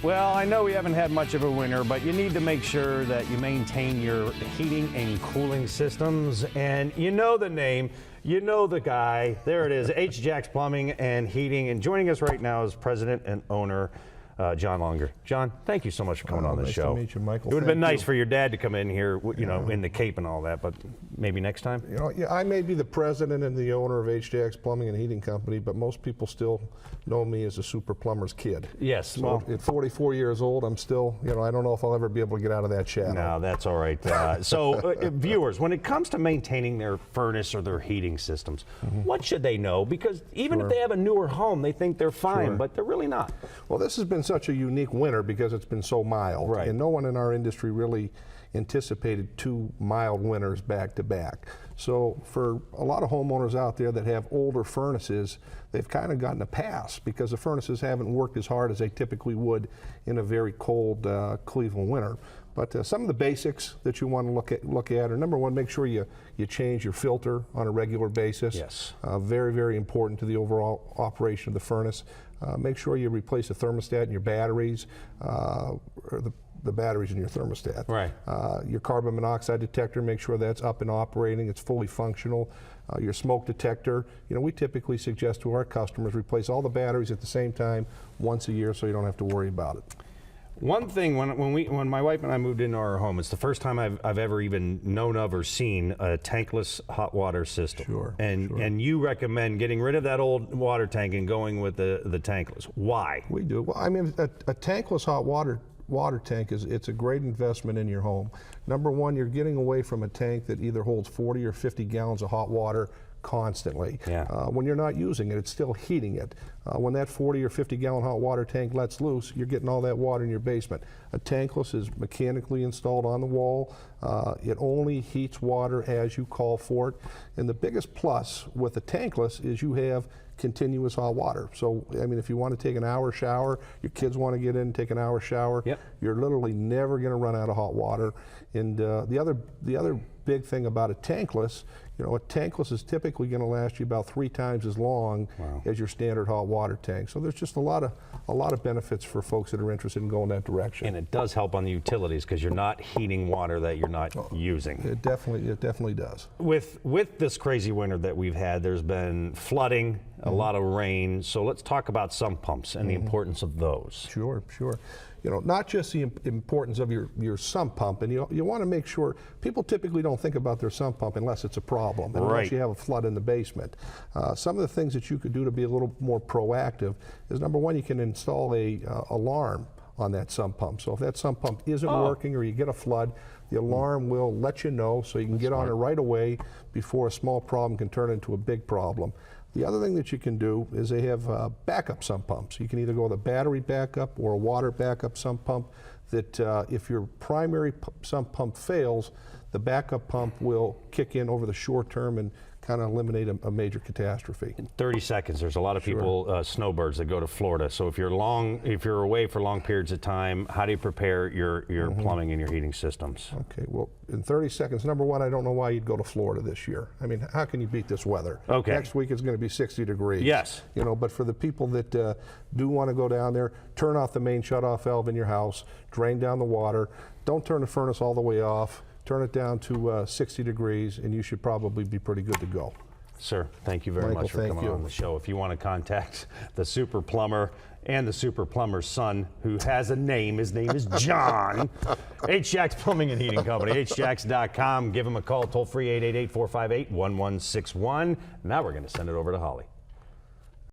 Well, I know we haven't had much of a winter, but you need to make sure that you maintain your heating and cooling systems. And you know the name, you know the guy. There it is, H. Jack's Plumbing and Heating. And joining us right now is president and owner John Longer. John, thank you so much for coming on this nice show. To meet you, Michael. It would have been nice for your dad to come in here, you know, in the cape and all that, but maybe next time? You know, yeah, I may be the president and the owner of H. Jack's Plumbing and Heating Company, but most people still know me as a super plumber's kid. Yes. So Well, at 44 years old, I'm still, you know, I don't know if I'll ever be able to get out of that shadow. no, that's all right. Viewers, when it comes to maintaining their furnace or their heating systems, what should they know? Because even if they have a newer home, they think they're fine, but they're really not. Well, this has been such a unique winter because it's been so mild. Right. And no one in our industry really anticipated 2 mild winters back to back. So for a lot of homeowners out there that have older furnaces, they've kind of gotten a pass because the furnaces haven't worked as hard as they typically would in a very cold Cleveland winter. But some of the basics that you want to look at are, number one, make sure you change your filter on a regular basis. Yes. Very, very important to the overall operation of the furnace. Make sure you replace the thermostat and your batteries, or the batteries in your thermostat. Right. Your carbon monoxide detector, make sure that's up and operating, it's fully functional. Your smoke detector, you know, we typically suggest to our customers replace all the batteries at the same time once a year so you don't have to worry about it. One thing, when my wife and I moved into our home, it's the first time I've ever even known of or seen a tankless hot water system. Sure. And you recommend getting rid of that old water tank and going with the tankless. Why? We do. Well, I mean, a tankless hot water tank it's a great investment in your home. Number one, you're getting away from a tank that either holds 40 or 50 gallons of hot water constantly. Yeah. When you're not using it, it's still heating it. When that 40 or 50 gallon hot water tank lets loose, you're getting all that water in your basement. A tankless is mechanically installed on the wall. It only heats water as you call for it. And the biggest plus with a tankless is you have continuous hot water. So, I mean, if you want to take an hour shower, your kids want to get in and take an hour shower, you're literally never going to run out of hot water. And the other big thing about a tankless, you know, a tankless is typically going to last you about 3 times as long as your standard hot water tank. So there's just a lot of benefits for folks that are interested in going that direction. And it does help on the utilities because you're not heating water that you're not using. It definitely does. With this crazy winter that we've had, there's been flooding, a lot of rain. So let's talk about sump pumps and the importance of those. Sure. You know, not just the importance of your sump pump, and you want to make sure, people typically don't think about their sump pump unless it's a problem, unless you have a flood in the basement. Some of the things that you could do to be a little more proactive is, number one, you can install a alarm on that sump pump. So if that sump pump isn't working or you get a flood, the alarm will let you know so you can get on it right away before a small problem can turn into a big problem. The other thing that you can do is they have backup sump pumps. You can either go with a battery backup or a water backup sump pump that if your primary sump pump fails, the backup pump will kick in over the short term and kind of eliminate a major catastrophe. In 30 seconds, there's a lot of people, snowbirds that go to Florida. So if you're away for long periods of time, how do you prepare your plumbing and your heating systems? Okay, well, in 30 seconds, number one, I don't know why you'd go to Florida this year. I mean, how can you beat this weather? Okay. Next week it's going to be 60 degrees. Yes. You know, but for the people that do want to go down there, turn off the main shutoff valve in your house, drain down the water, don't turn the furnace all the way off, turn it down to 60 degrees, and you should probably be pretty good to go. Sir, thank you very much for coming on the show. If you want to contact the Super Plumber and the Super Plumber's son, who has a name, his name is John, H. Jack's Plumbing and Heating Company, hjacks.com. Give him a call, toll free 888-458-1161. Now we're going to send it over to Holly.